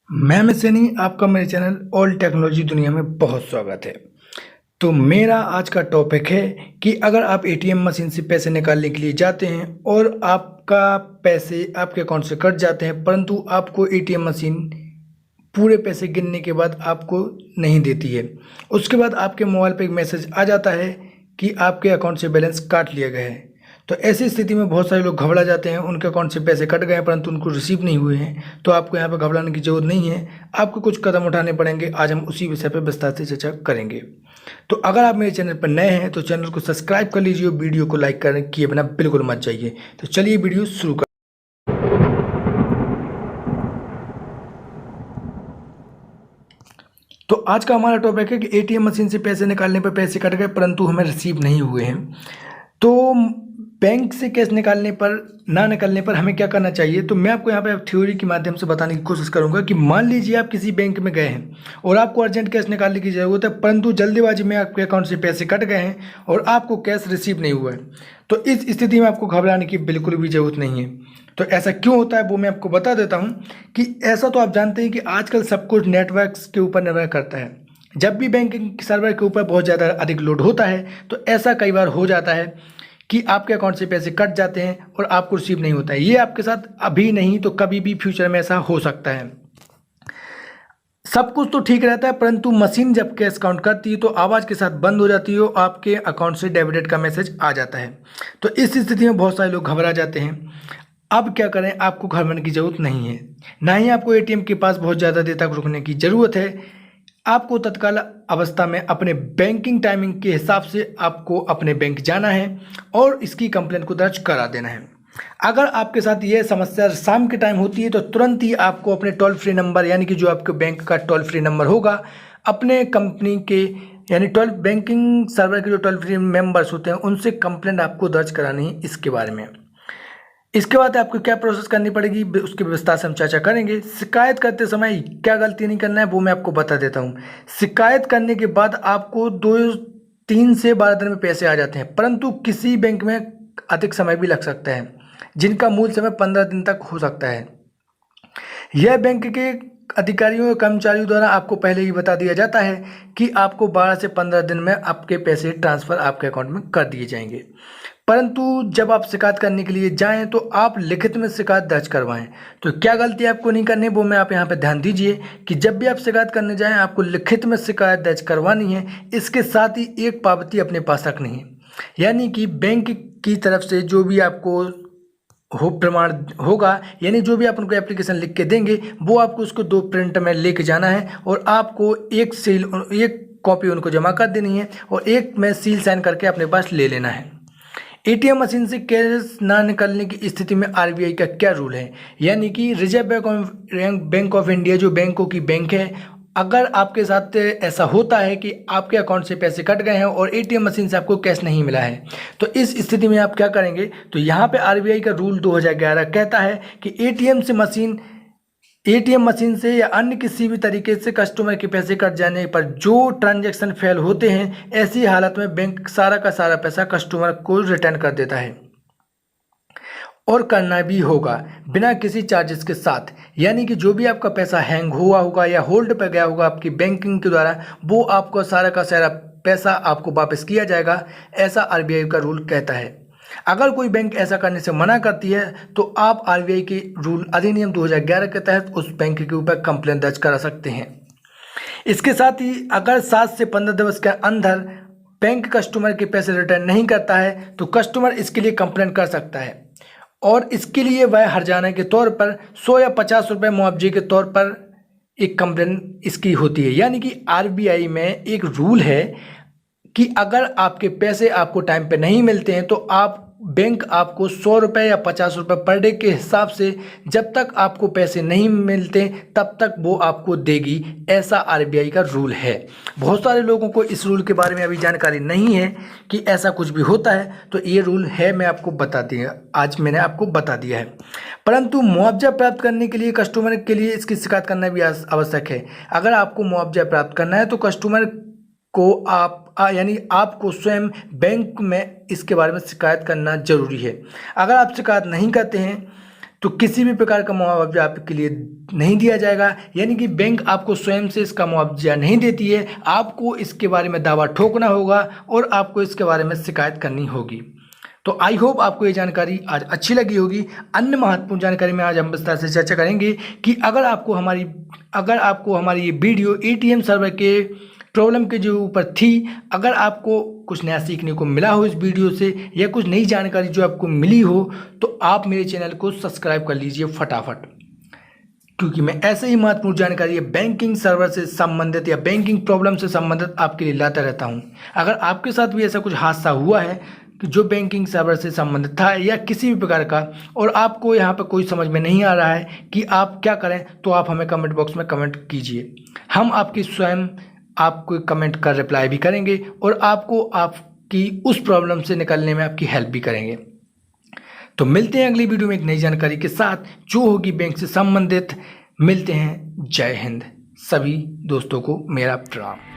मैं हमें सैनी आपका मेरे चैनल ऑल टेक्नोलॉजी दुनिया में बहुत स्वागत है। तो मेरा आज का टॉपिक है कि अगर आप एटीएम मशीन से पैसे निकालने के लिए जाते हैं और आपका पैसे आपके अकाउंट से कट जाते हैं, परंतु आपको एटीएम मशीन पूरे पैसे गिनने के बाद आपको नहीं देती है। उसके बाद आपके मोबाइल पे एक मैसेज आ जाता है कि आपके अकाउंट से बैलेंस काट लिया गया है। तो ऐसी स्थिति में बहुत सारे लोग घबरा जाते हैं, उनके अकाउंट से पैसे कट गए हैं परंतु उनको रिसीव नहीं हुए हैं। तो आपको यहाँ पर घबराने की ज़रूरत नहीं है, आपको कुछ कदम उठाने पड़ेंगे। आज हम उसी विषय पर विस्तार से चर्चा करेंगे। तो अगर आप मेरे चैनल पर नए हैं तो चैनल को सब्सक्राइब कर लीजिए और वीडियो को लाइक किए बिना बिल्कुल मत जाइए। तो चलिए वीडियो शुरू कर। तो आज का हमारा टॉपिक है कि एटीएम मशीन से पैसे निकालने पर पैसे कट गए परंतु हमें रिसीव नहीं हुए हैं। तो बैंक से कैश निकालने पर ना निकालने पर हमें क्या करना चाहिए, तो मैं आपको यहाँ पे थ्योरी के माध्यम से बताने की कोशिश करूँगा कि मान लीजिए आप किसी बैंक में गए हैं और आपको अर्जेंट कैश निकालने की ज़रूरत है, परंतु जल्दीबाजी में आपके अकाउंट से पैसे कट गए हैं और आपको कैश रिसीव नहीं हुआ है। तो इस स्थिति में आपको घबराने की बिल्कुल भी ज़रूरत नहीं है। तो ऐसा क्यों होता है वो मैं आपको बता देता हूँ कि ऐसा तो आप जानते हैं कि आजकल सब कुछ नेटवर्क्स के ऊपर निर्भर करता है। जब भी बैंकिंग सर्वर के ऊपर बहुत ज़्यादा अधिक लोड होता है तो ऐसा कई बार हो जाता है कि आपके अकाउंट से पैसे कट जाते हैं और आपको रिसीव नहीं होता है। ये आपके साथ अभी नहीं तो कभी भी फ्यूचर में ऐसा हो सकता है। सब कुछ तो ठीक रहता है परंतु मशीन जब कैश काउंट करती है तो आवाज़ के साथ बंद हो जाती है और आपके अकाउंट से डेबिटेड का मैसेज आ जाता है। तो इस स्थिति में बहुत सारे लोग घबरा जाते हैं। अब क्या करें, आपको घबराने की ज़रूरत नहीं है, ना ही आपको एटीएम के पास बहुत ज़्यादा देर तक रुकने की ज़रूरत है। आपको तत्काल अवस्था में अपने बैंकिंग टाइमिंग के हिसाब से आपको अपने बैंक जाना है और इसकी कंप्लेंट को दर्ज करा देना है। अगर आपके साथ यह समस्या शाम के टाइम होती है तो तुरंत ही आपको अपने टोल फ्री नंबर यानी कि जो आपके बैंक का टोल फ्री नंबर होगा, अपने कंपनी के यानी बैंकिंग सर्वर के जो टोल फ्री मेंबर्स होते हैं उनसे कंप्लेंट आपको दर्ज करानी है इसके बारे में। इसके बाद आपको क्या प्रोसेस करनी पड़ेगी उसकी व्यवस्था से हम चर्चा करेंगे। शिकायत करते समय क्या गलती नहीं करना है वो मैं आपको बता देता हूँ। शिकायत करने के बाद आपको 3 से 12 दिन में पैसे आ जाते हैं, परंतु किसी बैंक में अधिक समय भी लग सकता है, जिनका मूल समय 15 दिन तक हो सकता है। यह बैंक के अधिकारियों या कर्मचारियों द्वारा आपको पहले ही बता दिया जाता है कि आपको 12 से 15 दिन में आपके पैसे ट्रांसफ़र आपके अकाउंट में कर दिए जाएंगे। परंतु जब आप शिकायत करने के लिए जाएं तो आप लिखित में शिकायत दर्ज करवाएं। तो क्या गलती आपको नहीं करनी वो मैं आप यहाँ पे ध्यान दीजिए कि जब भी आप शिकायत करने जाएं आपको लिखित में शिकायत दर्ज करवानी है। इसके साथ ही एक पावती अपने पास रखनी है, यानी कि बैंक की तरफ से जो भी आपको प्रमाण होगा, यानी जो भी आप उनको एप्लीकेशन लिख के देंगे वो आपको उसको 2 प्रिंट में लेके जाना है और आपको एक कॉपी उनको जमा कर देनी है और एक में सील साइन करके अपने पास ले लेना है। एटीएम मशीन से कैश ना निकलने की स्थिति में आरबीआई का क्या रूल है, यानी कि रिजर्व बैंक ऑफ इंडिया जो बैंकों की बैंक है, अगर आपके साथ ऐसा होता है कि आपके अकाउंट से पैसे कट गए हैं और एटीएम मशीन से आपको कैश नहीं मिला है तो इस स्थिति में आप क्या करेंगे, तो यहाँ पे आरबीआई का रूल 2011 कहता है कि एटीएम मशीन से या अन्य किसी भी तरीके से कस्टमर के पैसे कट जाने पर जो ट्रांजैक्शन फेल होते हैं, ऐसी हालत में बैंक सारा का सारा पैसा कस्टमर को रिटर्न कर देता है और करना भी होगा बिना किसी चार्जेस के साथ। यानी कि जो भी आपका पैसा हैंग हुआ होगा या होल्ड पे गया होगा आपकी बैंकिंग के द्वारा, वो आपको सारा का सारा पैसा आपको वापस किया जाएगा, ऐसा आरबीआई का रूल कहता है। अगर कोई बैंक ऐसा करने से मना करती है तो आप आरबीआई के रूल अधिनियम 2011 के तहत उस बैंक के ऊपर कंप्लेंट दर्ज करा सकते हैं। इसके साथ ही अगर 7 से 15 दिवस के अंदर बैंक कस्टमर के पैसे रिटर्न नहीं करता है तो कस्टमर इसके लिए कंप्लेंट कर सकता है और इसके लिए वह हर्जाना के तौर पर 100 या 50 रुपये मुआवजे के तौर पर एक कंप्लेंट इसकी होती है। यानी कि आरबीआई में एक रूल है कि अगर आपके पैसे आपको टाइम पे नहीं मिलते हैं तो बैंक आपको 100 रुपये या 50 रुपये पर डे के हिसाब से जब तक आपको पैसे नहीं मिलते तब तक वो आपको देगी, ऐसा आरबीआई का रूल है। बहुत सारे लोगों को इस रूल के बारे में अभी जानकारी नहीं है कि ऐसा कुछ भी होता है, तो ये रूल है, मैं आपको बता दिया, आज मैंने आपको बता दिया है। परंतु मुआवजा प्राप्त करने के लिए कस्टमर के लिए इसकी शिकायत करना भी आवश्यक है। अगर आपको मुआवजा प्राप्त करना है तो कस्टमर को यानी आपको स्वयं बैंक में इसके बारे में शिकायत करना जरूरी है। अगर आप शिकायत नहीं करते हैं तो किसी भी प्रकार का मुआवजा आपके लिए नहीं दिया जाएगा, यानी कि बैंक आपको स्वयं से इसका मुआवजा नहीं देती है। आपको इसके बारे में दावा ठोकना होगा और आपको इसके बारे में शिकायत करनी होगी। तो आई होप आपको ये जानकारी आज अच्छी लगी होगी। अन्य महत्वपूर्ण जानकारी में आज हम विस्तार से चर्चा करेंगे कि अगर आपको हमारी ये वीडियो एटीएम सर्वर के प्रॉब्लम के जो ऊपर थी, अगर आपको कुछ नया सीखने को मिला हो इस वीडियो से या कुछ नई जानकारी जो आपको मिली हो, तो आप मेरे चैनल को सब्सक्राइब कर लीजिए फटाफट, क्योंकि मैं ऐसे ही महत्वपूर्ण जानकारी बैंकिंग सर्वर से संबंधित या बैंकिंग प्रॉब्लम से संबंधित आपके लिए लाता रहता हूं। अगर आपके साथ भी ऐसा कुछ हादसा हुआ है कि जो बैंकिंग सर्वर से संबंधित था या किसी भी प्रकार का, और आपको यहाँ पर कोई समझ में नहीं आ रहा है कि आप क्या करें, तो आप हमें कमेंट बॉक्स में कमेंट कीजिए। हम आपको कमेंट कर रिप्लाई भी करेंगे और आपको आपकी उस प्रॉब्लम से निकलने में आपकी हेल्प भी करेंगे। तो मिलते हैं अगली वीडियो में एक नई जानकारी के साथ जो होगी बैंक से संबंधित। मिलते हैं। जय हिंद। सभी दोस्तों को मेरा प्रणाम।